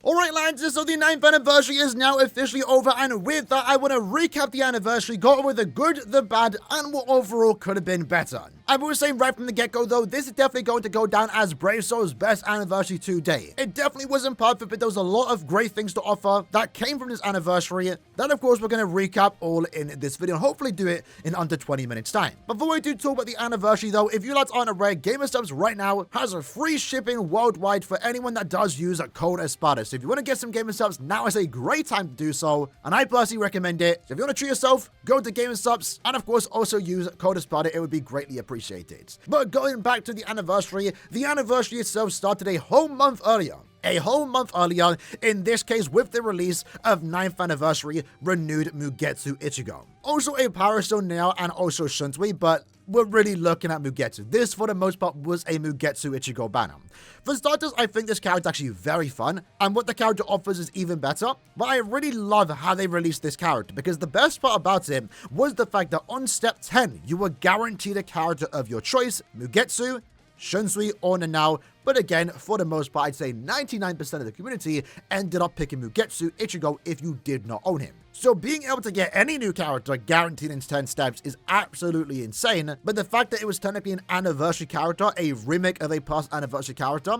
Alright lads, so the 9th anniversary is now officially over, and with that I want to recap the anniversary, go over the good, the bad, and what overall could have been better. I will say right from the get-go though, this is definitely going to go down as Brave Soul's best anniversary to date. It definitely wasn't perfect, but there was a lot of great things to offer that came from this anniversary that of course we're going to recap all in this video and hopefully do it in under 20 minutes time. Before we do talk about the anniversary though, if you lads aren't aware, GamerSubs right now has a free shipping worldwide for anyone that does use a code Espada. So if you want to get some GamerSubs, now is a great time to do so, and I personally recommend it. So if you want to treat yourself, go to GamerSubs, and of course also use code Espada, it would be greatly appreciated. But going back to the anniversary itself started a whole month earlier. In this case with the release of 9th anniversary renewed Mugetsu Ichigo. Also a Power Stone now and also Shunsui, but we're really looking at Mugetsu. This, for the most part, was a Mugetsu Ichigo banner. For starters, I think this character is actually very fun, and what the character offers is even better, but I really love how they released this character, because the best part about it was the fact that on step 10, you were guaranteed a character of your choice, Mugetsu, Shunsui, or Nanao, but again, for the most part, I'd say 99% of the community ended up picking Mugetsu Ichigo if you did not own him. So being able to get any new character guaranteed in 10 steps is absolutely insane, but the fact that it was technically an anniversary character, a remake of a past anniversary character,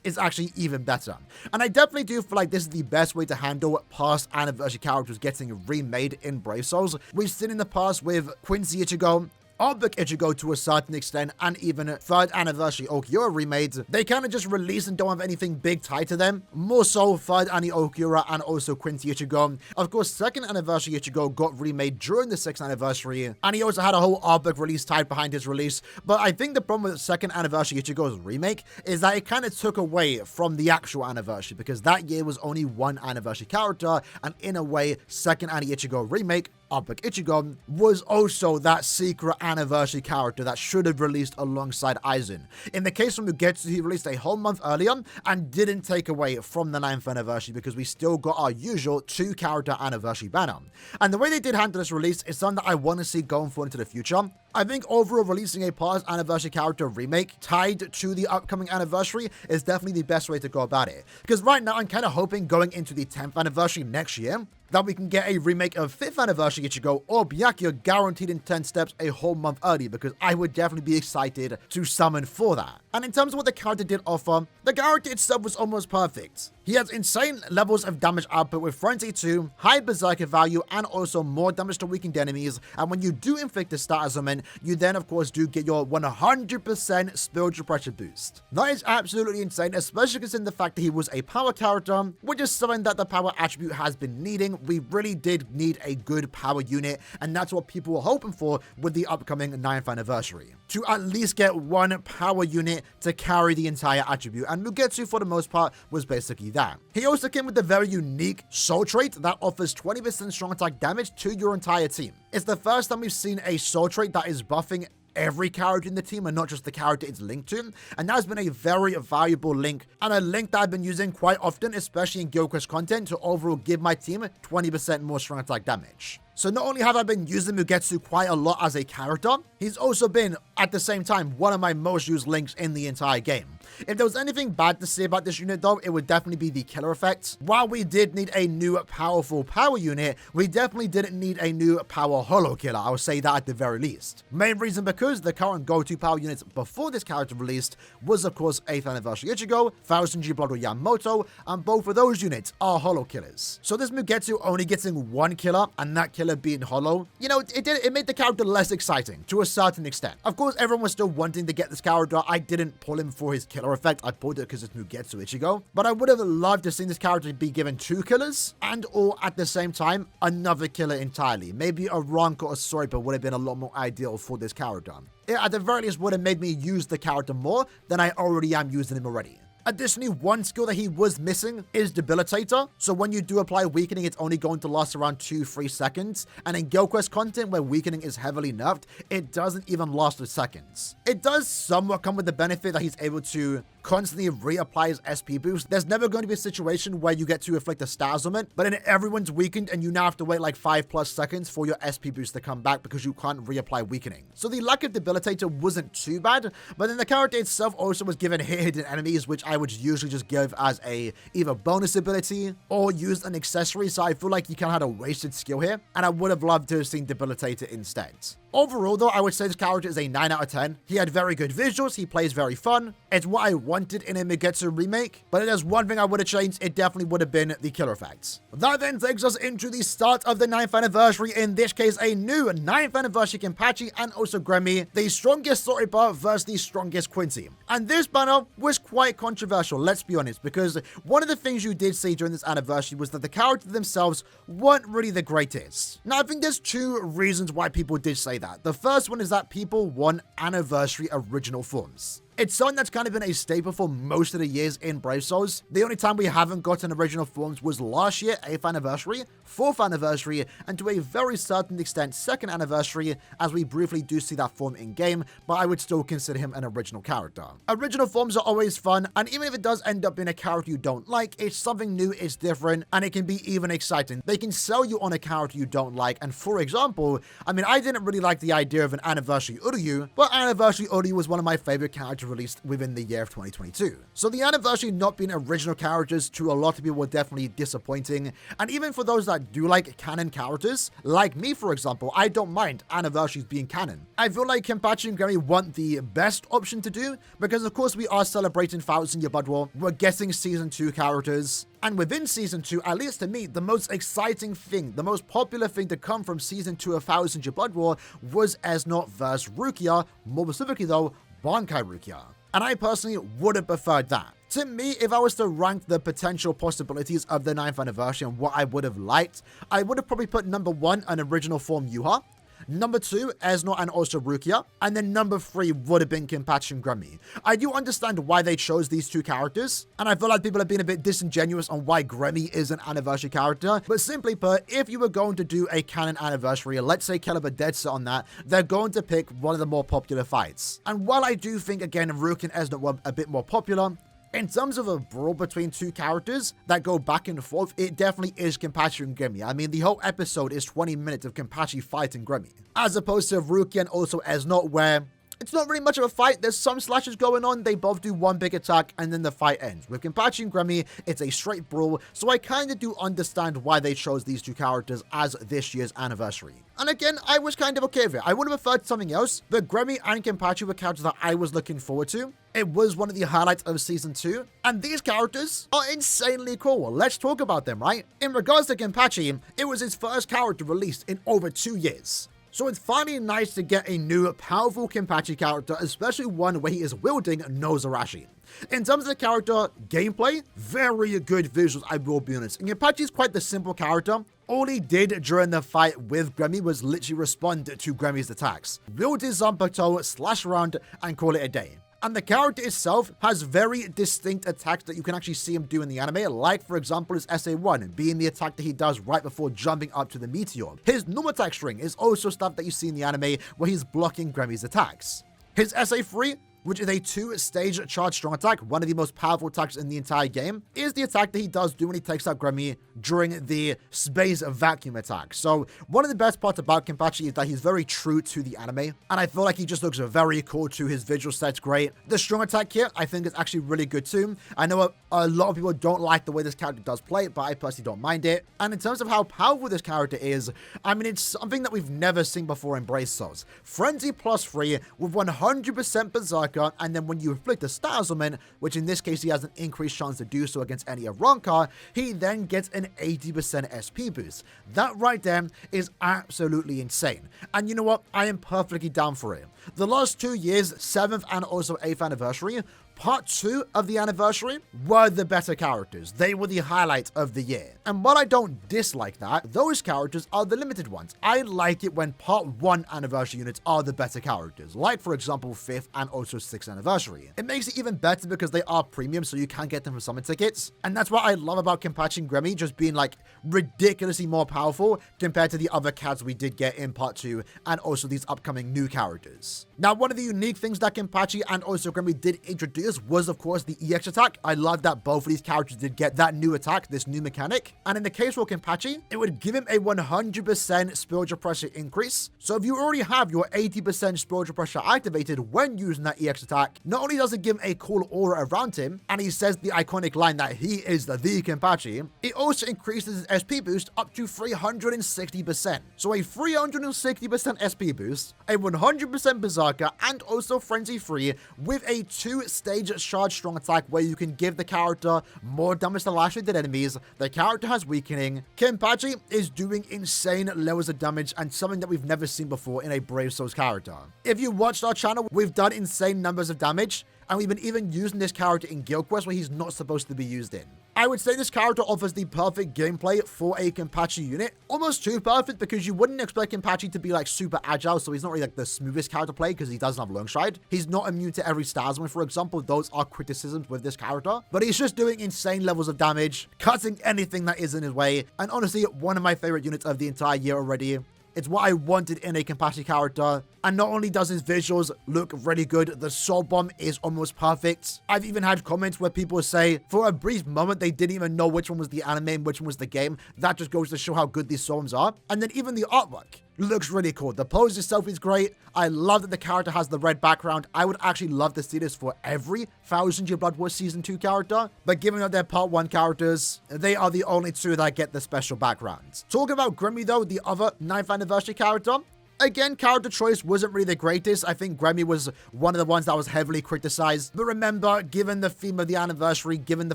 is actually even better. And I definitely do feel like this is the best way to handle past anniversary characters getting remade in Brave Souls. We've seen in the past with Quincy Ichigo, Artbook Ichigo to a certain extent, and even 3rd anniversary Okiura remades, they kind of just release and don't have anything big tied to them. More so 3rd Annie Okiura and also Quincy Ichigo. Of course, 2nd anniversary Ichigo got remade during the 6th anniversary, and he also had a whole artbook release tied behind his release. But I think the problem with 2nd anniversary Ichigo's remake is that it kind of took away from the actual anniversary, because that year was only one anniversary character, and in a way, 2nd Annie Ichigo remake, Artbook Ichigo, was also that secret anniversary character that should have released alongside Aizen. In the case of Mugetsu, he released a whole month earlier and didn't take away from the 9th anniversary, because we still got our usual 2-character anniversary banner. And the way they did handle this release is something that I want to see going forward into the future. I think overall releasing a past anniversary character remake tied to the upcoming anniversary is definitely the best way to go about it. Because right now I'm kind of hoping going into the 10th anniversary next year that we can get a remake of 5th anniversary Ichigo or Byakuya guaranteed in 10 steps a whole month early, because I would definitely be excited to summon for that. And in terms of what the character did offer, the character itself was almost perfect. He has insane levels of damage output with Frenzy 2, high Berserker value, and also more damage to weakened enemies. And when you do inflict a status summon, you then of course do get your 100% spiritual pressure boost. That is absolutely insane, especially considering the fact that he was a power character, which is something that the power attribute has been needing. We really did need a good power unit, and that's what people were hoping for with the upcoming 9th anniversary. To at least get one power unit to carry the entire attribute, and Mugetsu for the most part was basically that. He also came with a very unique soul trait that offers 20% strong attack damage to your entire team. It's the first time we've seen a soul trait that is buffing every character in the team and not just the character it's linked to, and that has been a very valuable link, and a link that I've been using quite often, especially in Guild Quest content, to overall give my team 20% more strong attack damage. So not only have I been using Mugetsu quite a lot as a character, he's also been, at the same time, one of my most used links in the entire game. If there was anything bad to say about this unit though, it would definitely be the killer effect. While we did need a new powerful power unit, we definitely didn't need a new power holo killer, I would say that at the very least. Main reason because the current go-to power units before this character released was of course 8th anniversary Ichigo, 1000G Blood Yamamoto, and both of those units are holo killers. So this Mugetsu only getting one killer, and that killer being holo, you know, it made the character less exciting to a certain extent. Of course, everyone was still wanting to get this character. I didn't pull him for his killer effect, I pulled it because it's Mugetsu Ichigo, but I would have loved to see this character be given 2 killers, and or at the same time, another killer entirely. Maybe a Rank or a Swiper would have been a lot more ideal for this character. It at the very least would have made me use the character more than I already am using him already. Additionally, one skill that he was missing is Debilitator. So when you do apply Weakening, it's only going to last around 2-3 seconds. And in Guild Quest content, where Weakening is heavily nerfed, it doesn't even last 2 seconds. It does somewhat come with the benefit that he's able to constantly reapplies SP boost, there's never going to be a situation where you get to inflict a status on it, but then everyone's weakened and you now have to wait like 5+ seconds for your SP boost to come back because you can't reapply weakening. So the lack of debilitator wasn't too bad, but then the character itself also was given hidden enemies, which I would usually just give as a either bonus ability or use an accessory, so I feel like you kind of had a wasted skill here, and I would have loved to have seen debilitator instead. Overall though, I would say this character is a 9 out of 10. He had very good visuals, he plays very fun. It's what I wanted in a Mugetsu remake, but if there's one thing I would have changed, it definitely would have been the killer effects. That then takes us into the start of the 9th anniversary, in this case a new 9th anniversary Kenpachi and also Gremmy, the strongest story bar versus the strongest Quincy. And this banner was quite controversial, let's be honest, because one of the things you did see during this anniversary was that the characters themselves weren't really the greatest. Now I think there's two reasons why people did say that. The first one is that people want anniversary original forms. It's something that's kind of been a staple for most of the years in Brave Souls. The only time we haven't gotten original forms was last year, 8th anniversary, 4th anniversary, and to a very certain extent, 2nd anniversary, as we briefly do see that form in game, but I would still consider him an original character. Original forms are always fun, and even if it does end up being a character you don't like, it's something new, it's different, and it can be even exciting. They can sell you on a character you don't like, and for example, I mean, I didn't really like the idea of an anniversary Uryu, but anniversary Uryu was one of my favorite characters released within the year of 2022. So the anniversary not being original characters to a lot of people were definitely disappointing, and even for those that do like canon characters, like me for example, I don't mind anniversaries being canon. I feel like Kenpachi and Gremmy want the best option to do, because of course we are celebrating 1000 Year Blood War, we're getting Season 2 characters, and within Season 2, at least to me, the most exciting thing, the most popular thing to come from Season 2 of 1000 Year Blood War was Esnot vs Rukia, more specifically though, Banka Rukia. And I personally would have preferred that. To me, if I was to rank the potential possibilities of the 9th anniversary and what I would have liked, I would have probably put number 1, an original form Yuha, number 2, Esnot and also Rukia, and then number 3 would have been Kenpachi and Gremmy. I do understand why they chose these two characters, and I feel like people have been a bit disingenuous on why Gremmy is an anniversary character, but simply put, if you were going to do a canon anniversary, let's say Caliber Dead Set on that, they're going to pick one of the more popular fights. And while I do think, again, Rukia and Esnot were a bit more popular, in terms of a brawl between two characters that go back and forth, it definitely is Kenpachi and Gremmy. I mean, the whole episode is 20 minutes of Kenpachi fighting Gremmy, as opposed to Rukia and also Esnot, where it's not really much of a fight. There's some slashes going on. They both do one big attack and then the fight ends. With Kenpachi and Gremmy, it's a straight brawl. So I kind of do understand why they chose these two characters as this year's anniversary. And again, I was kind of okay with it. I would have preferred something else, but Gremmy and Kenpachi were characters that I was looking forward to. It was one of the highlights of Season 2, and these characters are insanely cool. Let's talk about them, right? In regards to Kenpachi, it was his first character released in over 2 years. So it's finally nice to get a new, powerful Kenpachi character, especially one where he is wielding Nozarashi. In terms of the character gameplay, very good visuals, I will be honest. And Kenpachi is quite the simple character. All he did during the fight with Gremmy was literally respond to Gremmy's attacks. Wield his Zanpakuto, slash around, and call it a day. And the character itself has very distinct attacks that you can actually see him do in the anime, like for example his SA1 being the attack that he does right before jumping up to the meteor. His normal attack string is also stuff that you see in the anime where he's blocking Gremmy's attacks. His SA3, which is a 2-stage charge strong attack, one of the most powerful attacks in the entire game, is the attack that he does do when he takes out Gremmy during the space vacuum attack. So one of the best parts about Kenpachi is that he's very true to the anime, and I feel like he just looks very cool too. His visual set's great. The strong attack here, I think, is actually really good too. I know a lot of people don't like the way this character does play, but I personally don't mind it. And in terms of how powerful this character is, I mean, it's something that we've never seen before in Brave Souls. Frenzy +3 with 100% Berserker, and then when you inflict a status on him, which in this case he has an increased chance to do so against any Aaroniero, he then gets an 80% SP boost. That right there is absolutely insane. And you know what? I am perfectly down for it. The last 2 years, 7th and also 8th anniversary, Part 2 of the anniversary were the better characters. They were the highlight of the year. And while I don't dislike that, those characters are the limited ones. I like it when Part 1 anniversary units are the better characters, like for example 5th and also 6th anniversary. It makes it even better because they are premium, so you can get them for summon tickets. And that's what I love about Kenpachi and Gremmy just being like ridiculously more powerful compared to the other cats we did get in Part 2 and also these upcoming new characters. Now, one of the unique things that Kenpachi and also Gremmy did introduce this was, of course, the EX attack. I love that both of these characters did get that new attack, this new mechanic. And in the case for Kenpachi, it would give him a 100% spiritual pressure increase. So if you already have your 80% spiritual pressure activated when using that EX attack, not only does it give him a cool aura around him, and he says the iconic line that he is the Kenpachi, it also increases his SP boost up to 360%. So a 360% SP boost, a 100% Berserker, and also Frenzy Free with a 2-stage charge strong attack where you can give the character more damage to lash at enemies. The character has weakening. Kenpachi is doing insane levels of damage and something that we've never seen before in a Brave Souls character. If you watched our channel, we've done insane numbers of damage, and we've been even using this character in Guild Quest where he's not supposed to be used in. I would say this character offers the perfect gameplay for a Kenpachi unit. Almost too perfect because you wouldn't expect Kenpachi to be like super agile, so he's not really like the smoothest character to play because he doesn't have long stride. He's not immune to every stars win, for example. Those are criticisms with this character. But he's just doing insane levels of damage, cutting anything that is in his way. And honestly, one of my favorite units of the entire year already. It's what I wanted in a Kenpachi character. And not only does his visuals look really good, the soul bomb is almost perfect. I've even had comments where people say, for a brief moment, they didn't even know which one was the anime and which one was the game. That just goes to show how good these soul bombs are. And then even the artwork looks really cool. The pose itself is great. I love that the character has the red background. I would actually love to see this for every 1000 Year Blood Wars Season 2 character. But given that they're Part 1 characters, they are the only two that get the special backgrounds. Talking about Grimmy though, the other 9th anniversary character, again, character choice wasn't really the greatest. I think Grammy was one of the ones that was heavily criticized. But remember, given the theme of the anniversary, given the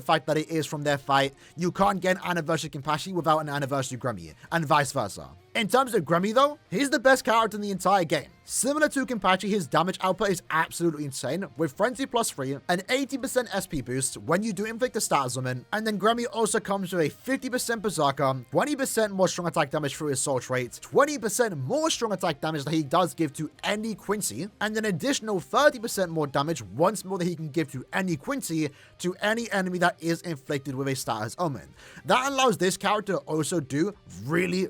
fact that it is from their fight, you can't get an anniversary Kenpachi without an anniversary Grammy, and vice versa. In terms of Grammy though, he's the best character in the entire game. Similar to Kenpachi, his damage output is absolutely insane, with Frenzy plus 3, an 80% SP boost when you do inflict a stat summon, and then Grammy also comes with a 50% Berserker, 20% more strong attack damage through his soul trait, 20% more strong attack damage that he does give to any Quincy, and an additional 30% more damage once more that he can give to any Quincy to any enemy that is inflicted with a status omen. That allows this character to also do really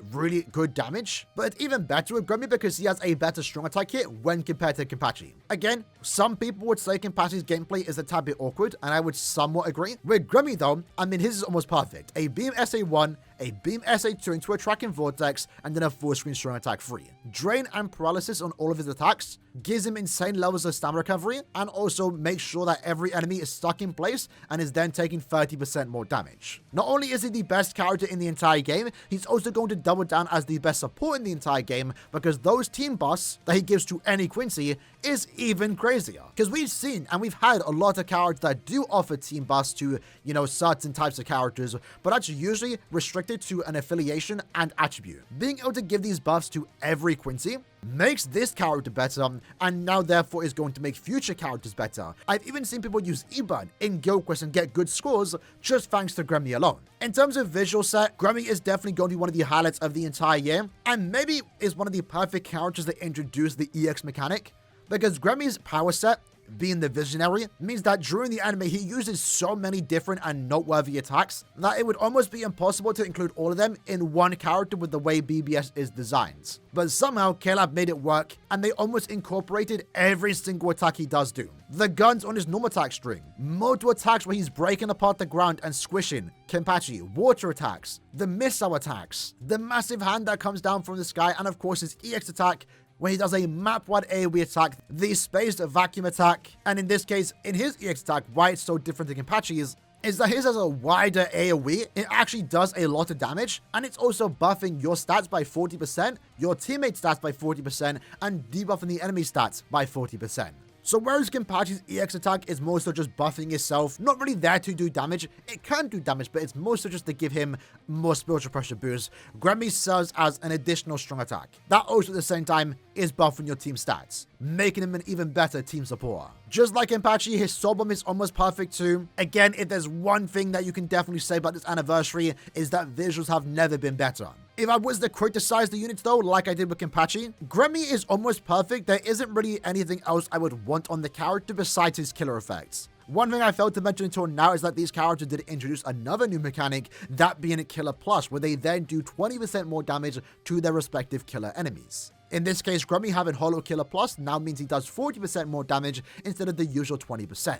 good damage, but it's even better with Grammy because he has a better strong attack hit when compared to Kenpachi. Again, some people would say Kenpachi's gameplay is a tad bit awkward, and I would somewhat agree. With Grammy though, I mean, his is almost perfect. A beam SA1, a beam SA2 into a tracking vortex, and then a full screen strong attack 3. Drain and paralysis on all of his attacks gives him insane levels of stamina recovery, and also makes sure that every enemy is stuck in place and is then taking 30% more damage. Not only is he the best character in the entire game, he's also going to double down as the best support in the entire game, because those team buffs that he gives to any Quincy is even crazier. Because we've seen and we've had a lot of characters that do offer team buffs to, you know, certain types of characters, but that's usually restricted to an affiliation and attribute. Being able to give these buffs to every Quincy makes this character better, and now therefore is going to make future characters better. I've even seen people use E-Burn in Guild Quest and get good scores just thanks to Grammy alone. In terms of visual set, Grammy is definitely going to be one of the highlights of the entire year, and maybe is one of the perfect characters that introduce the EX mechanic, because Grammy's power set, being the visionary, means that during the anime he uses so many different and noteworthy attacks that it would almost be impossible to include all of them in one character with the way BBS is designed. But somehow Caleb made it work, and they almost incorporated every single attack he does do. The guns on his normal attack string, multiple attacks where he's breaking apart the ground and squishing Kenpachi, water attacks, the missile attacks, the massive hand that comes down from the sky, and of course his EX attack when he does a map-wide AoE attack, the spaced vacuum attack. And in this case, in his EX attack, why it's so different to Kenpachi's is that his has a wider AoE. It actually does a lot of damage, and it's also buffing your stats by 40%, your teammate stats by 40%, and debuffing the enemy stats by 40%. So whereas Kenpachi's EX attack is more so just buffing itself, not really there to do damage, it can do damage, but it's more so just to give him more spiritual pressure boost, Grammy serves as an additional strong attack. That also at the same time is buffing your team stats, making him an even better team supporter. Just like Kenpachi, his soul bomb is almost perfect too. Again, if there's one thing that you can definitely say about this anniversary, is that visuals have never been better. If I was to criticize the units though, like I did with Kenpachi, Grammy is almost perfect. There isn't really anything else I would want on the character besides his killer effects. One thing I failed to mention until now is that these characters did introduce another new mechanic, that being Killer Plus, where they then do 20% more damage to their respective killer enemies. In this case, Grammy having Hollow Killer Plus now means he does 40% more damage instead of the usual 20%.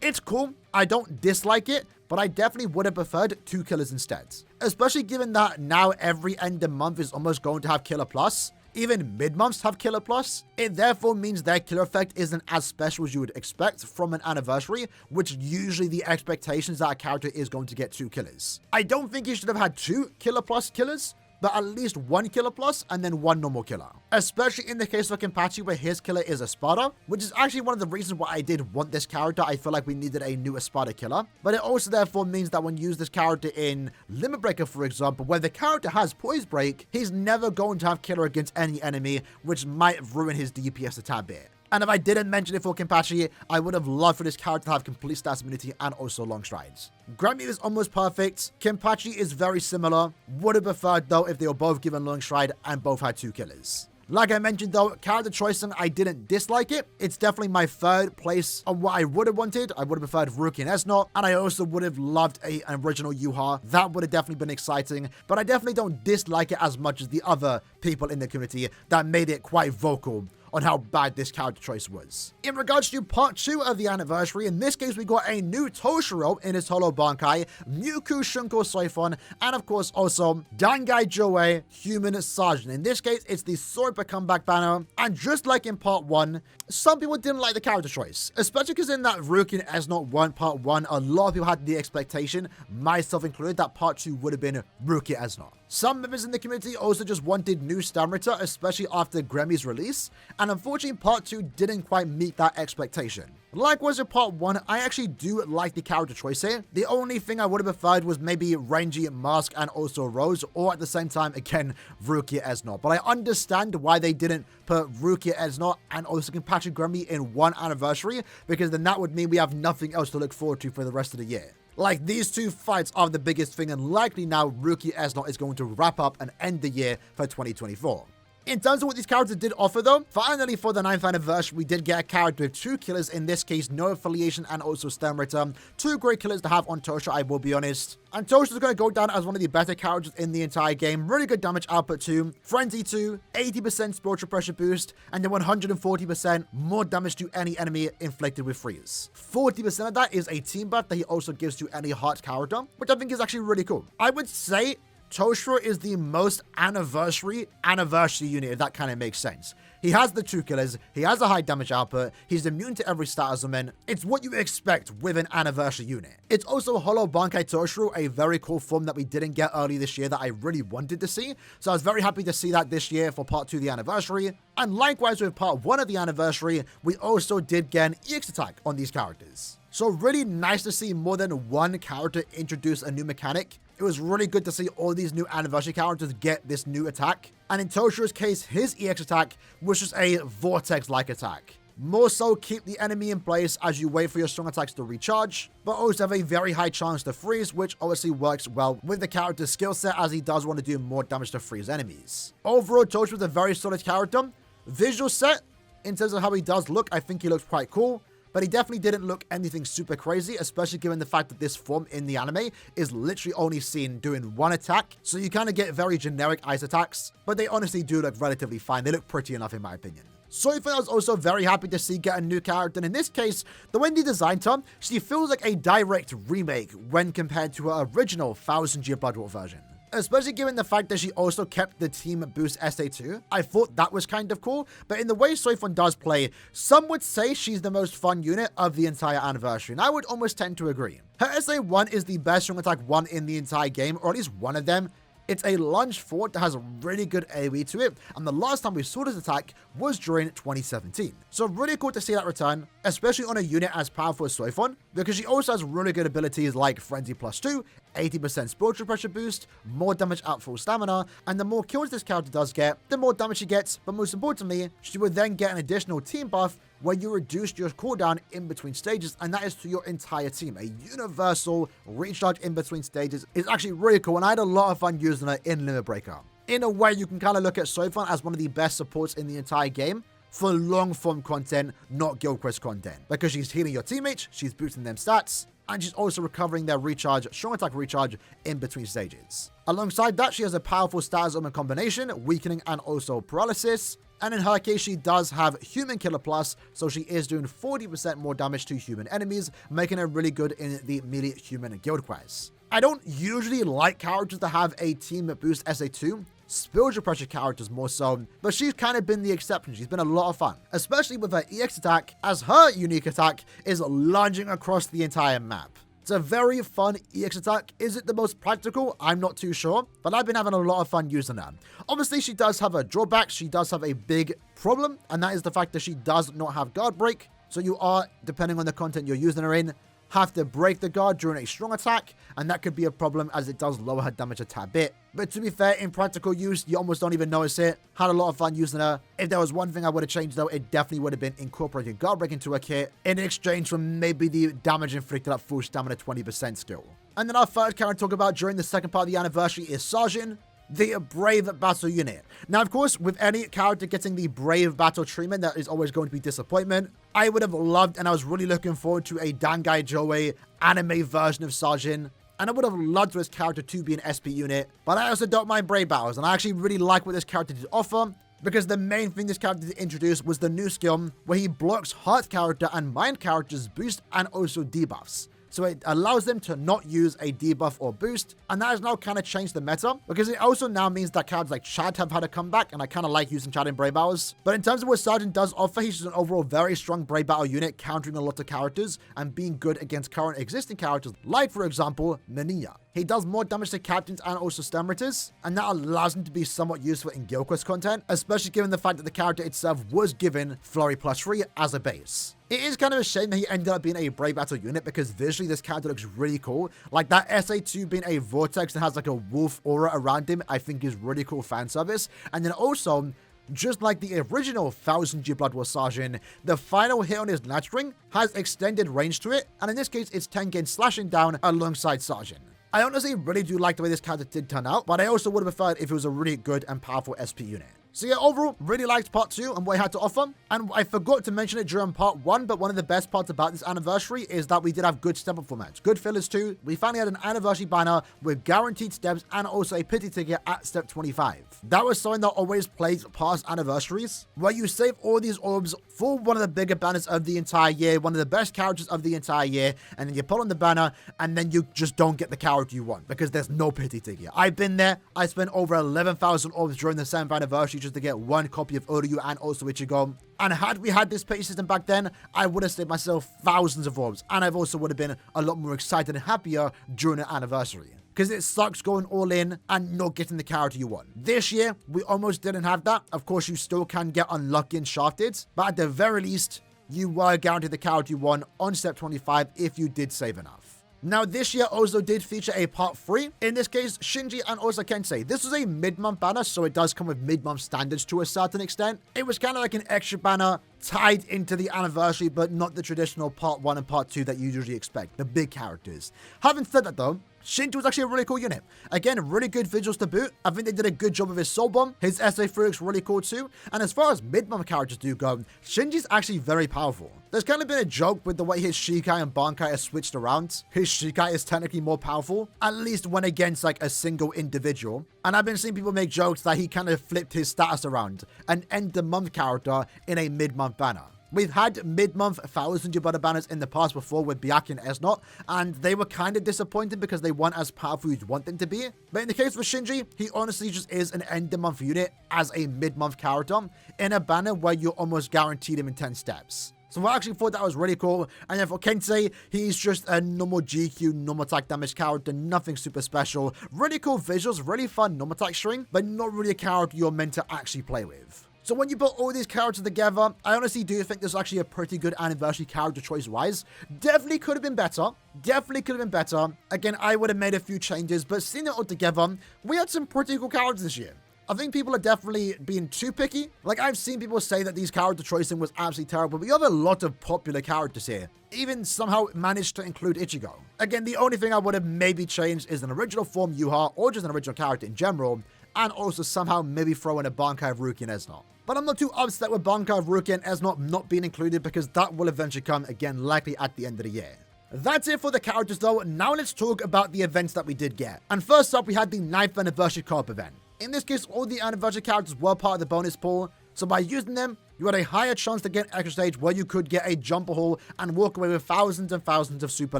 It's cool, I don't dislike it, but I definitely would have preferred 2 killers instead. Especially given that now every end of month is almost going to have killer plus. Even mid-months have killer plus. It therefore means their killer effect isn't as special as you would expect from an anniversary, which usually the expectations that a character is going to get 2 killers. I don't think he should have had 2 killer plus killers, but at least 1 killer plus and then 1 normal killer. Especially in the case of Kenpachi where his killer is Espada, which is actually one of the reasons why I did want this character. I feel like we needed a new Espada killer. But it also therefore means that when you use this character in Limitbreaker, for example, where the character has Poise Break, he's never going to have killer against any enemy, which might ruin his DPS a tad bit. And if I didn't mention it for Kenpachi, I would have loved for this character to have complete stats immunity and also long strides. Grammy is almost perfect. Kenpachi is very similar. Would have preferred though if they were both given long stride and both had 2 killers. Like I mentioned though, character choicing, I didn't dislike it. It's definitely my 3rd place on what I would have wanted. I would have preferred Ruki and Esnot, and I also would have loved an original Yuha. That would have definitely been exciting, but I definitely don't dislike it as much as the other people in the community that made it quite vocal on how bad this character choice was. In regards to part 2 of the anniversary, in this case we got a new Toshiro in his Holo Bankai, Myuku Shunko Soifon, and of course also Dangai Joe, Human Sergeant. In this case, it's the Swordbearer Comeback Banner, and just like in part 1, some people didn't like the character choice, especially because in that Ruki and Esnot 1 part 1, a lot of people had the expectation, myself included, that part 2 would have been Ruki Esnot. Some members in the community also just wanted new stamina, especially after Gremmy's release, and unfortunately part 2 didn't quite meet that expectation. Likewise with part 1, I actually do like the character choice here. The only thing I would have preferred was maybe Rangy, Mask, and also Rose, or at the same time, again, Rukia Esnot. But I understand why they didn't put Rukia Esnot and also Kenpachi Grammy in one anniversary, because then that would mean we have nothing else to look forward to for the rest of the year. Like, these 2 fights are the biggest thing, and likely now Ruki Esnot is going to wrap up and end the year for 2024. In terms of what these characters did offer though, finally for the 9th anniversary, we did get a character with 2 killers, in this case, no affiliation and also stamina. 2 great killers to have on Tosha, I will be honest. And Tosha is going to go down as one of the better characters in the entire game. Really good damage output too. Frenzy 2, 80% spiritual pressure boost, and then 140% more damage to any enemy inflicted with freeze. 40% of that is a team buff that he also gives to any heart character, which I think is actually really cool. I would say Toshiro is the most anniversary unit, if that kind of makes sense. He has the 2 killers, he has a high damage output, he's immune to every stat element. It's what you expect with an anniversary unit. It's also Holo Bankai Toshiro, a very cool form that we didn't get early this year that I really wanted to see. So I was very happy to see that this year for part 2 of the anniversary. And likewise with part 1 of the anniversary, we also did get an EX attack on these characters. So really nice to see more than one character introduce a new mechanic. It was really good to see all these new anniversary characters get this new attack. And in Toshiro's case, his EX attack was just a vortex-like attack. More so keep the enemy in place as you wait for your strong attacks to recharge, but also have a very high chance to freeze, which obviously works well with the character's skill set as he does want to do more damage to freeze enemies. Overall, Tosh was a very solid character. Visual set, in terms of how he does look, I think he looks quite cool. But he definitely didn't look anything super crazy, especially given the fact that this form in the anime is literally only seen doing 1 attack. So you kind of get very generic ice attacks, but they honestly do look relatively fine. They look pretty enough in my opinion. Soifon I was also very happy to see get a new character, and in this case, the way they designed her, she feels like a direct remake when compared to her original 1000-year Bloodwort version. Especially given the fact that she also kept the team boost SA2. I thought that was kind of cool, but in the way Soifon does play, some would say she's the most fun unit of the entire anniversary, and I would almost tend to agree. Her SA1 is the best strong attack 1 in the entire game, or at least one of them. It's a lunge forward that has a really good AoE to it, and the last time we saw this attack was during 2017. So really cool to see that return, especially on a unit as powerful as Soifon, because she also has really good abilities like Frenzy +2, 80% spiritual pressure boost, more damage out full stamina, and the more kills this character does get, the more damage she gets, but most importantly, she would then get an additional team buff where you reduce your cooldown in between stages, and that is to your entire team. A universal recharge in between stages is actually really cool, and I had a lot of fun using her in Limitbreaker. In a way, you can kind of look at Soifon as one of the best supports in the entire game for long form content, not guild quest content, because she's healing your teammates, she's boosting them stats, and she's also recovering their recharge, strong attack recharge, in between stages. Alongside that, she has a powerful status augment combination, weakening and also paralysis. And in her case, she does have Human Killer Plus, so she is doing 40% more damage to human enemies, making her really good in the melee human guild quests. I don't usually like characters that have a team boost SA2, spiritual pressure characters more so, but she's kind of been the exception. She's been a lot of fun, especially with her EX attack, as her unique attack is lunging across the entire map. It's a very fun EX attack. Is it the most practical? I'm not too sure, but I've been having a lot of fun using her. Obviously, she does have a drawback. She does have a big problem, and that is the fact that she does not have guard break. So you are, depending on the content you're using her in, have to break the guard during a strong attack, and that could be a problem as it does lower her damage a tad bit. But to be fair, in practical use, you almost don't even notice it. Had a lot of fun using her. If there was one thing I would have changed though, it definitely would have been incorporating guard break into her kit in exchange for maybe the damage inflicted at full stamina 20% skill. And then our third character to talk about during the second part of the anniversary is Serin, the Brave Battle unit. Now, of course, with any character getting the Brave Battle treatment, that is always going to be disappointment. I would have loved, and I was really looking forward to a Dangai Joey anime version of Serin. And I would have loved for this character to be an SP unit, but I also don't mind Brave Battles, and I actually really like what this character did offer, because the main thing this character did introduce was the new skill, where he blocks Heart character and Mind characters boost and also debuffs. So it allows them to not use a debuff or boost, and that has now kind of changed the meta, because it also now means that characters like Chad have had a comeback, and I kind of like using Chad in Brave Battles. But in terms of what Serin does offer, he's just an overall very strong Brave Battle unit, countering a lot of characters, and being good against current existing characters, like for example, Nania. He does more damage to captains and also stamrators, and that allows him to be somewhat useful in guild quest content, especially given the fact that the character itself was given Flurry plus 3 as a base. It is kind of a shame that he ended up being a Brave Battle unit, because visually this character looks really cool. Like that SA2 being a vortex that has like a wolf aura around him, I think is really cool fan service. And then also, just like the original 1000G Blood War Serin, the final hit on his latch ring has extended range to it, and in this case it's 10 gain slashing down alongside Serin. I honestly really do like the way this character did turn out, but I also would have preferred if it was a really good and powerful SP unit. So yeah, overall, really liked part 2 and what it had to offer. And I forgot to mention it during part 1, but one of the best parts about this anniversary is that we did have good step-up formats, good fillers too. We finally had an anniversary banner with guaranteed steps and also a pity ticket at step 25. That was something that always plays past anniversaries, where you save all these orbs for one of the bigger banners of the entire year, one of the best characters of the entire year, and then you pull on the banner, and then you just don't get the character you want, because there's no pity ticket. I've been there. I spent over 11,000 orbs during the 7th anniversary just to get one copy of Ooryu and also Ichigo. And had we had this pay system back then, I would have saved myself thousands of orbs, and I've also would have been a lot more excited and happier during the anniversary, because it sucks going all in and not getting the character you want. This year, we almost didn't have that. Of course, you still can get unlucky and shafted, but at the very least, you were guaranteed the character you want on step 25 if you did save enough. Now, this year also did feature a part 3. In this case, Shinji and also Kensei. This was a mid-month banner, so it does come with mid-month standards to a certain extent. It was kind of like an extra banner tied into the anniversary, but not the traditional part 1 and part 2 that you usually expect, the big characters. Having said that though, Shinji was actually a really cool unit. Again, really good visuals to boot. I think they did a good job with his Soul Bomb. His SA3 looks really cool too. And as far as mid-month characters do go, Shinji's actually very powerful. There's kind of been a joke with the way his Shikai and Bankai are switched around. His Shikai is technically more powerful, at least when against like a single individual. And I've been seeing people make jokes that he kind of flipped his status around and end the month character in a mid-month banner. We've had mid-month 1000 Butter banners in the past before with Byakuya and Esnot, and they were kind of disappointed because they weren't as powerful as you'd want them to be. But in the case with Shinji, he honestly just is an end-of-month unit as a mid-month character in a banner where you're almost guaranteed him in 10 steps. So I actually thought that was really cool. And then for Kensei, he's just a normal GQ, normal attack damage character, nothing super special. Really cool visuals, really fun normal attack string, but not really a character you're meant to actually play with. So when you put all these characters together, I honestly do think this was actually a pretty good anniversary character choice-wise. Definitely could have been better. Definitely could have been better. Again, I would have made a few changes, but seeing it all together, we had some pretty cool characters this year. I think people are definitely being too picky. Like, I've seen people say that these character choicing was absolutely terrible, but we have a lot of popular characters here. Even somehow managed to include Ichigo. Again, the only thing I would have maybe changed is an original form Yuha, or just an original character in general, and also somehow maybe throw in a Banka of Ruki and Esnot. But I'm not too upset with Banka of Ruki and Esnot not being included, because that will eventually come again, likely at the end of the year. That's it for the characters though. Now let's talk about the events that we did get. And first up, we had the 9th anniversary co-op event. In this case, all the anniversary characters were part of the bonus pool, so by using them, you had a higher chance to get an extra stage where you could get a jumper haul and walk away with thousands and thousands of super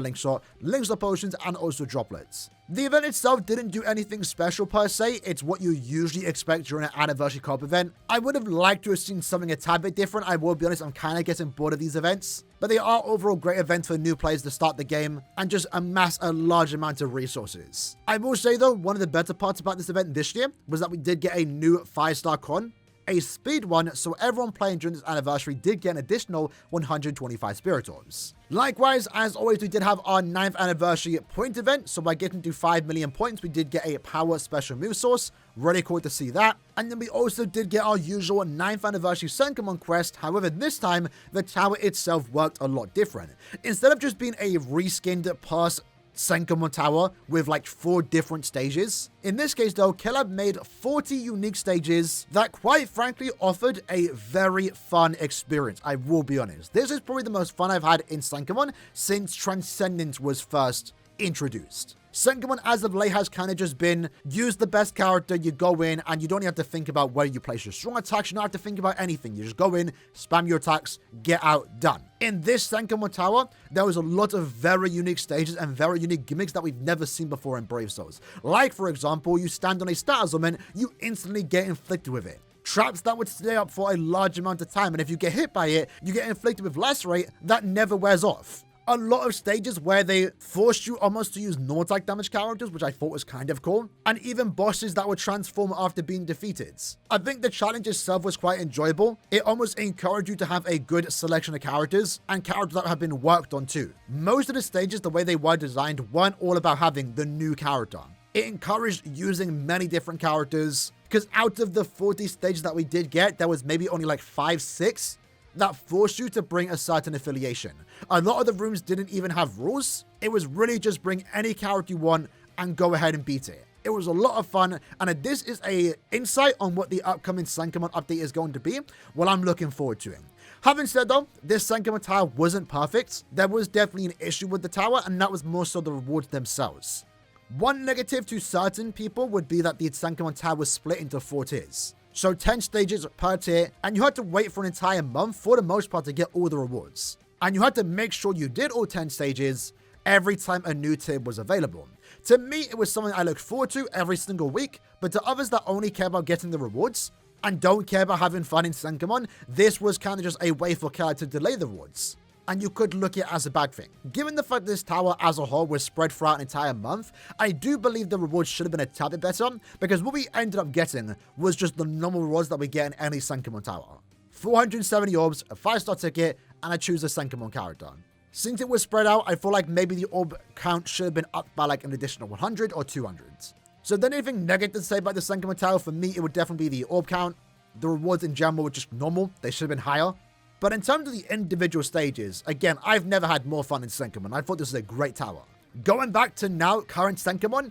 link shot potions, and also droplets. The event itself didn't do anything special per se, it's what you usually expect during an anniversary co-op event. I would have liked to have seen something a tad bit different, I will be honest, I'm kind of getting bored of these events. But they are overall great events for new players to start the game and just amass a large amount of resources. I will say though, one of the better parts about this event this year was that we did get a new 5-star con, a speed one, so everyone playing during this anniversary did get an additional 125 Spirit Orbs. Likewise, as always, we did have our 9th anniversary point event, so by getting to 5 million points, we did get a power special move source. Really cool to see that. And then we also did get our usual 9th anniversary Sunon Quest, however, this time, the tower itself worked a lot different. Instead of just being a reskinned pass Senkamon Tower with like 4 different stages. In this case though, Kellab made 40 unique stages that quite frankly offered a very fun experience, I will be honest. This is probably the most fun I've had in Senkamon since Transcendence was first introduced. Senkamon as of late has kind of just been, use the best character, you go in, and you don't even have to think about where you place your strong attacks, you don't have to think about anything. You just go in, spam your attacks, get out, done. In this Senkamon Tower, there was a lot of very unique stages and very unique gimmicks that we've never seen before in Brave Souls. Like, for example, you stand on a status element, you instantly get inflicted with it. Traps that would stay up for a large amount of time, and if you get hit by it, you get inflicted with Lacerate that never wears off. A lot of stages where they forced you almost to use no-attack damage characters, which I thought was kind of cool, and even bosses that would transform after being defeated. I think the challenge itself was quite enjoyable. It almost encouraged you to have a good selection of characters, and characters that have been worked on too. Most of the stages, the way they were designed, weren't all about having the new character. It encouraged using many different characters, because out of the 40 stages that we did get, there was maybe only like 5, 6 that forced you to bring a certain affiliation. A lot of the rooms didn't even have rules. It was really just bring any character you want and go ahead and beat it. It was a lot of fun, and this is a insight on what the upcoming Senkamon update is going to be. Well, I'm looking forward to it. Having said though, this Senkamon tower wasn't perfect. There was definitely an issue with the tower, and that was more so the rewards themselves. One negative to certain people would be that the Senkamon tower was split into 4 tiers. So 10 stages per tier, and you had to wait for an entire month for the most part to get all the rewards. And you had to make sure you did all 10 stages every time a new tier was available. To me, it was something I looked forward to every single week, but to others that only care about getting the rewards and don't care about having fun in Senkamon, this was kind of just a way for Killer to delay the rewards. And you could look at it as a bad thing. Given the fact this tower as a whole was spread throughout an entire month, I do believe the rewards should have been a tad bit better, because what we ended up getting was just the normal rewards that we get in any Senkamon tower. 470 orbs, a 5-star ticket, and I choose a Senkamon character. Since it was spread out, I feel like maybe the orb count should have been up by like an additional 100 or 200. So then anything negative to say about the Senkamon tower, for me it would definitely be the orb count. The rewards in general were just normal, they should have been higher. But in terms of the individual stages, again, I've never had more fun in Senkamon. I thought this was a great tower. Going back to now, current Senkamon,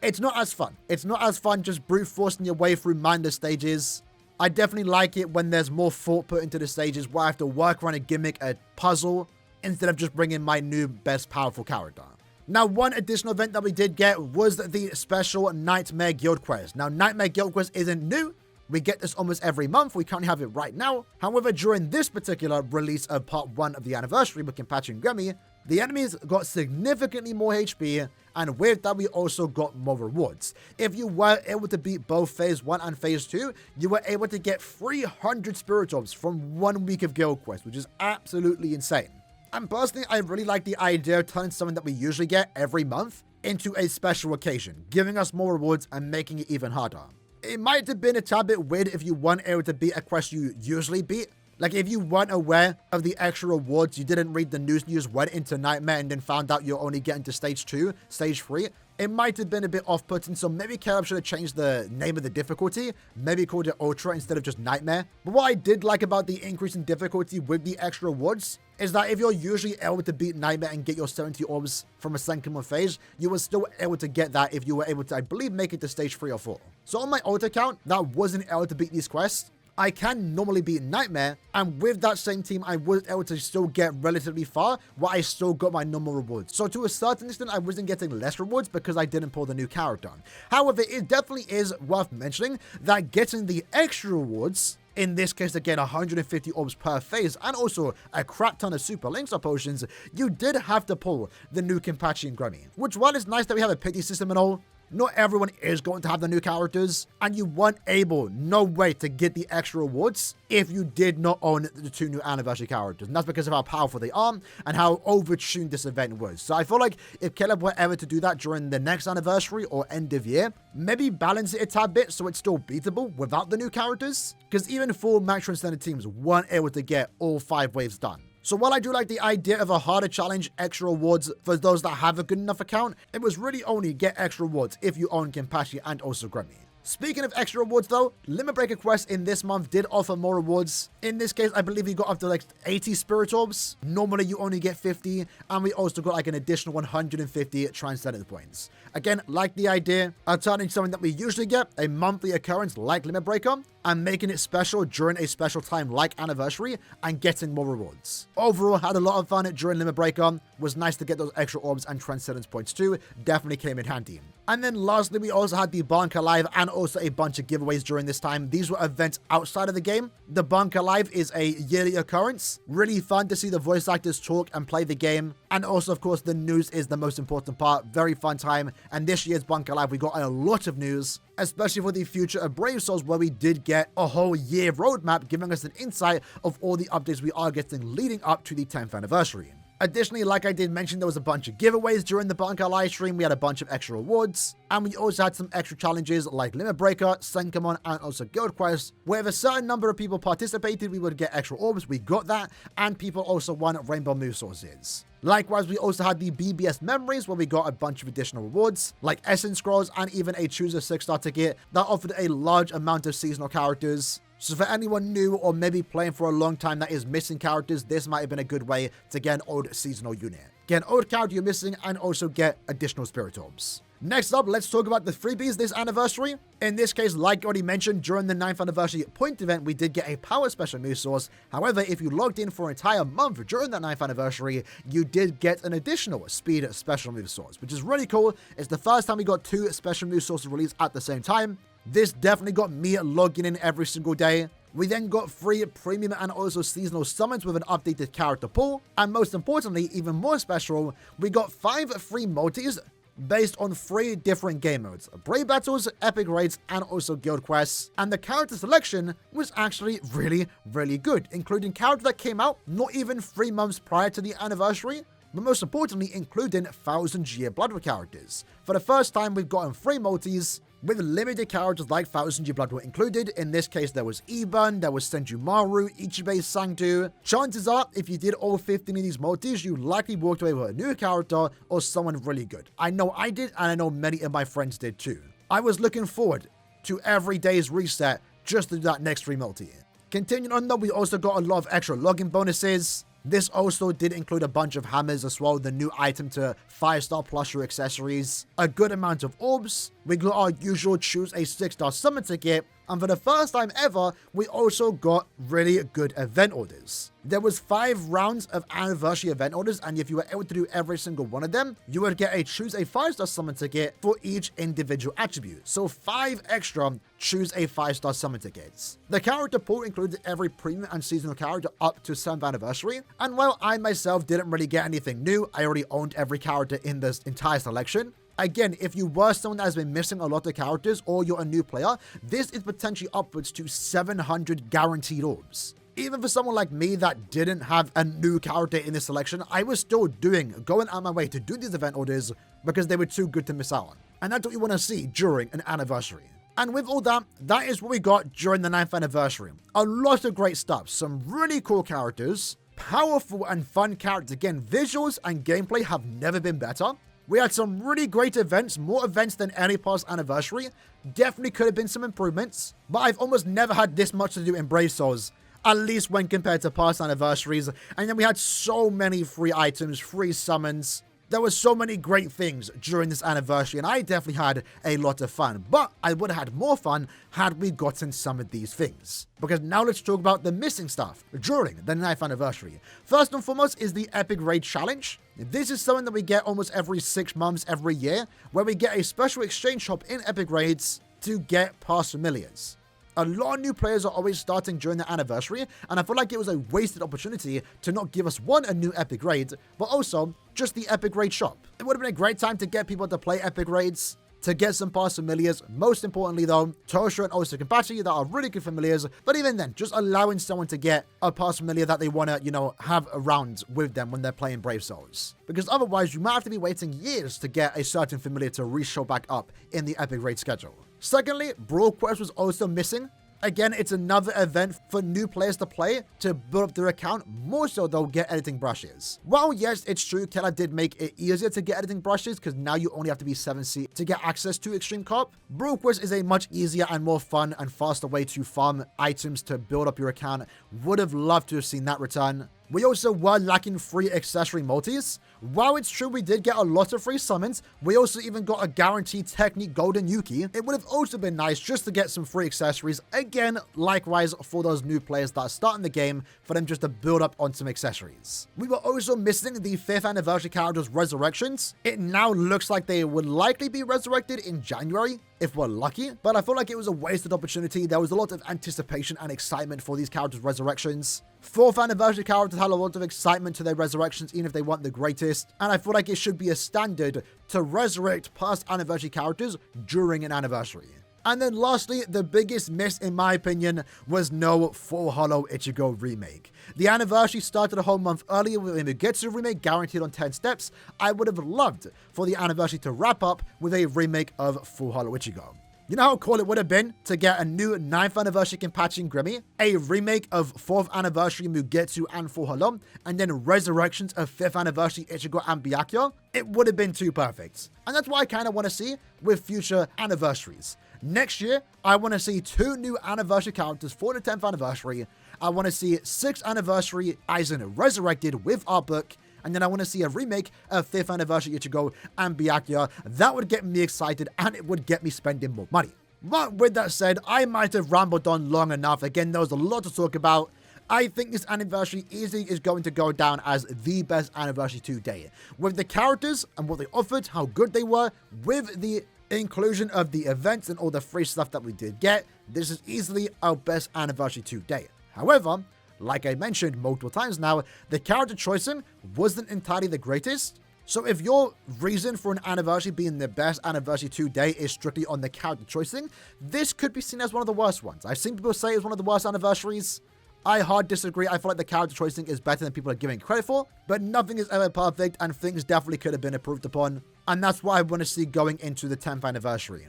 it's not as fun. It's not as fun just brute forcing your way through mindless stages. I definitely like it when there's more thought put into the stages where I have to work around a gimmick, a puzzle, instead of just bringing my new best powerful character. Now, one additional event that we did get was the special Nightmare Guild Quest. Now, Nightmare Guild Quest isn't new. We get this almost every month. We currently have it right now. However, during this particular release of part 1 of the anniversary with Kenpachi and Grammy, the enemies got significantly more HP, and with that we also got more rewards. If you were able to beat both Phase 1 and Phase 2, you were able to get 300 Spirit Orbs from 1 week of Guild Quest, which is absolutely insane. And personally, I really like the idea of turning something that we usually get every month into a special occasion, giving us more rewards and making it even harder. It might have been a tad bit weird if you weren't able to beat a quest you usually beat. Like if you weren't aware of the extra rewards, you didn't read the news, you just went into Nightmare and then found out you're only getting to Stage 2, Stage 3. It might have been a bit off-putting, so maybe Caleb should have changed the name of the difficulty, maybe called it Ultra instead of just Nightmare. But what I did like about the increase in difficulty with the extra rewards is that if you're usually able to beat Nightmare and get your 70 orbs from a Senkamon phase, you were still able to get that if you were able to, I believe, make it to Stage 3 or 4. So on my auto count, that wasn't able to beat these quests, I can normally beat Nightmare, and with that same team, I was able to still get relatively far, while I still got my normal rewards. So to a certain extent, I wasn't getting less rewards because I didn't pull the new character. However, it definitely is worth mentioning that getting the extra rewards, in this case, again, 150 orbs per phase, and also a crap ton of super links or potions, you did have to pull the new Kenpachi and Grummy. Which, while it's nice that we have a pity system and all, not everyone is going to have the new characters, and you weren't able, no way, to get the extra rewards if you did not own the 2 new anniversary characters. And that's because of how powerful they are and how overtuned this event was. So I feel like if Caleb were ever to do that during the next anniversary or end of year, maybe balance it a tad bit so it's still beatable without the new characters. Because even full max transcended teams weren't able to get all 5 waves done. So while I do like the idea of a harder challenge, extra rewards for those that have a good enough account, it was really only get extra rewards if you own Kenpachi and also Grummy. Speaking of extra rewards though, Limitbreaker Quest in this month did offer more rewards. In this case, I believe you got up to like 80 Spirit Orbs. Normally you only get 50, and we also got like an additional 150 Transcendent points. Again, like the idea of turning something that we usually get, a monthly occurrence like Limitbreaker, and making it special during a special time like Anniversary, and getting more rewards. Overall, had a lot of fun during Limitbreaker. Was nice to get those extra orbs and Transcendence points too. Definitely came in handy. And then lastly, we also had the Banka Live and also a bunch of giveaways during this time. These were events outside of the game. The Banka Live is a yearly occurrence. Really fun to see the voice actors talk and play the game. And also, of course, the news is the most important part. Very fun time. And this year's Banka Live, we got a lot of news, especially for the future of Brave Souls, where we did get a whole year roadmap, giving us an insight of all the updates we are getting leading up to the 10th anniversary. Additionally, like I did mention, there was a bunch of giveaways during the Banka live stream. We had a bunch of extra rewards, and we also had some extra challenges like Limitbreaker, Senkamon, and also Guild Quest, where if a certain number of people participated, we would get extra orbs. We got that, and people also won rainbow move sources. Likewise, we also had the BBS memories, where we got a bunch of additional rewards, like Essence Scrolls and even a Choose a 6-star ticket that offered a large amount of seasonal characters. So for anyone new or maybe playing for a long time that is missing characters, this might have been a good way to get an old seasonal unit. Get an old character you're missing and also get additional Spirit Orbs. Next up, let's talk about the freebies this anniversary. In this case, like already mentioned, during the 9th anniversary point event, we did get a power special move source. However, if you logged in for an entire month during that 9th anniversary, you did get an additional speed special move source, which is really cool. It's the first time we got 2 special move sources released at the same time. This definitely got me logging in every single day. We then got free premium and also seasonal summons with an updated character pool. And most importantly, even more special, we got 5 free multis based on 3 different game modes: Brave Battles, Epic Raids, and also Guild Quests. And the character selection was actually really, really good, including characters that came out not even 3 months prior to the anniversary, but most importantly, including 1000-year Bloodwood characters. For the first time, we've gotten 3 multis with limited characters like 1000-year Bloodwood included. In this case, there was Iban, there was Senjumaru, Ichibei Sangdu. Chances are, if you did all 15 of these multis, you likely walked away with a new character or someone really good. I know I did, and I know many of my friends did too. I was looking forward to every day's reset just to do that next free multi. Continuing on though, we also got a lot of extra login bonuses. This also did include a bunch of hammers as well, the new item to 5-star plushie accessories, a good amount of orbs. We got our usual Choose a 6-star summon ticket, and for the first time ever, we also got really good event orders. There was 5 rounds of anniversary event orders, and if you were able to do every single one of them, you would get a Choose a 5-star summon ticket for each individual attribute. So 5 extra Choose a 5-star summon tickets. The character pool included every premium and seasonal character up to 7th anniversary, and while I myself didn't really get anything new, I already owned every character in this entire selection. Again, if you were someone that has been missing a lot of characters or you're a new player, this is potentially upwards to 700 guaranteed orbs. Even for someone like me that didn't have a new character in this selection, I was still going out my way to do these event orders because they were too good to miss out on. And that's what you want to see during an anniversary. And with all that, that is what we got during the 9th anniversary. A lot of great stuff, some really cool characters, powerful and fun characters. Again, visuals and gameplay have never been better. We had some really great events, more events than any past anniversary. Definitely could have been some improvements, but I've almost never had this much to do in Brave Souls, at least when compared to past anniversaries. And then we had so many free items, free summons. There were so many great things during this anniversary, and I definitely had a lot of fun, but I would have had more fun had we gotten some of these things. Because now let's talk about the missing stuff during the 9th anniversary. First and foremost is the Epic Raid Challenge. This is something that we get almost every 6 months, every year, where we get a special exchange shop in Epic Raids to get past familiars. A lot of new players are always starting during the anniversary, and I feel like it was a wasted opportunity to not give us one, a new Epic Raid, but also just the Epic Raid shop. It would have been a great time to get people to play Epic Raids, to get some past familiars. Most importantly though, Tosh and also Kenpachi that are really good familiars, but even then, just allowing someone to get a past familiar that they want to, have around with them when they're playing Brave Souls. Because otherwise, you might have to be waiting years to get a certain familiar to re-show back up in the Epic Raid schedule. Secondly, Brawl Quest was also missing. Again, it's another event for new players to play to build up their account, more so they'll get editing brushes. Well, yes, it's true, Kella did make it easier to get editing brushes because now you only have to be 7C to get access to Extreme Cop. Brawl Quest is a much easier and more fun and faster way to farm items to build up your account. Would have loved to have seen that return. We also were lacking free accessory multis. While it's true we did get a lot of free summons, we also even got a guaranteed Technique Golden Yuki. It would have also been nice just to get some free accessories. Again, likewise for those new players that are starting the game, for them just to build up on some accessories. We were also missing the 5th anniversary characters' resurrections. It now looks like they would likely be resurrected in January, if we're lucky, but I feel like it was a wasted opportunity. There was a lot of anticipation and excitement for these characters' resurrections. 4th anniversary characters had a lot of excitement to their resurrections, even if they weren't the greatest, and I feel like it should be a standard to resurrect past anniversary characters during an anniversary. And then lastly, the biggest miss in my opinion was no Full Hollow Ichigo remake. The anniversary started a whole month earlier with a Mugetsu remake guaranteed on 10 steps. I would have loved for the anniversary to wrap up with a remake of Full Hollow Ichigo. You know how cool it would have been to get a new 9th anniversary Kenpachi and Grimmy, a remake of 4th anniversary Mugetsu and Full Hollow, and then resurrections of 5th anniversary Ichigo and Byakuya? It would have been too perfect. And that's what I kind of want to see with future anniversaries. Next year, I want to see 2 new anniversary characters for the 10th anniversary. I want to see 6th anniversary Aizen resurrected with art book. And then I want to see a remake of 5th anniversary Ichigo and Byakuya. That would get me excited and it would get me spending more money. But with that said, I might have rambled on long enough. Again, there was a lot to talk about. I think this anniversary easily is going to go down as the best anniversary to date. With the characters and what they offered, how good they were, with the inclusion of the events and all the free stuff that we did get, this is easily our best anniversary to date. However, like I mentioned multiple times now, the character choicing wasn't entirely the greatest. So if your reason for an anniversary being the best anniversary to date is strictly on the character choicing, this could be seen as one of the worst ones. I've seen people say it's one of the worst anniversaries. I hard disagree. I feel like the character choicing is better than people are giving credit for, but nothing is ever perfect and things definitely could have been improved upon. And that's what I want to see going into the 10th anniversary.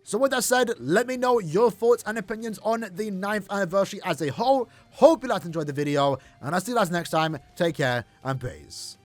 So with that said, let me know your thoughts and opinions on the 9th anniversary as a whole. Hope you guys enjoyed the video, and I'll see you guys next time. Take care, and peace.